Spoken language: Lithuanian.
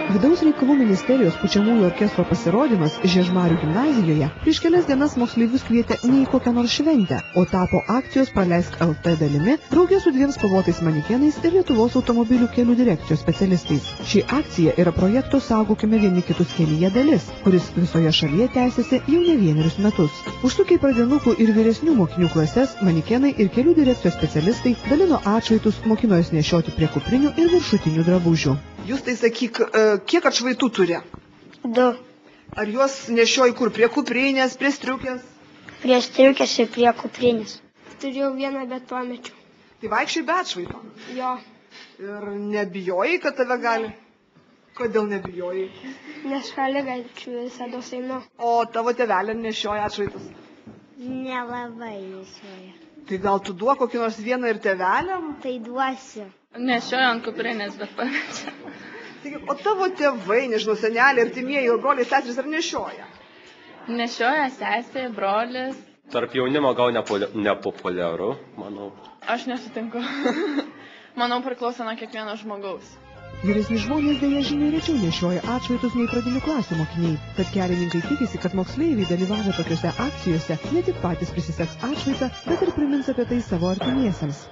Vidaus reikalų ministerijos pučiamųjų orkestro pasirodymas Žiežmarių gimnazijoje prieš kelias dienas moksleivius kvietė ne į kokią nors šventę, o tapo akcijos Praleisk LT dalimi draugė su 2 spalvotais manekenais ir Lietuvos automobilių kelių direkcijos specialistais. Ši akcija yra projekto Saugokime vieni kitus kelyje dalis, kuris visoje šalyje tęsiasi jau ne vienerius metus. Užsukę į pradinukų ir vyresnių mokinių klases, manekenai ir kelių direkcijos specialistai dalino atšvaitus, mokino jas nešioti prie kuprinių ir viršutinių drabužių. Jūs tai sakyk, kiek atšvaitų turi? 2. Ar juos nešioji kur? Prie kuprinės, prie striukės? Prie striukės ir prie kuprinės. Turėjau vieną, bet pamečiau. Tai vaikščiai be atšvaito? Jo. Ir nebijojai, kad tave gali? Kodėl nebijojai? Nes šaligatviu visada einu. O tavo tėvelė nešioja atšvaitus? Nelabai nešioja. Tai gal tu duok kokį nors vieną ir tėvelėm? Tai duosiu. Nešioju ant kuprinės, bet pamečiau. Taigi, o tavo tėvai, nežinau, seneliai, artimieji, ir broliai, seserys ar nešioja? Nešioja sesė, brolis. Tarp jaunimo gal nepopuliaru, manau. Aš nesutinku. Manau, priklauso nuo kiekvieno žmogaus. Vyresni žmonės dėja žymiai rečiau nešioja atšvaitus nei pradinių klasių mokiniai. Tad kelininkai tikisi, kad moksleiviai dalyvavę tokiuose akcijose ne tik patys prisiseks atšvaitą, bet ir primins apie tai savo artimiesiems.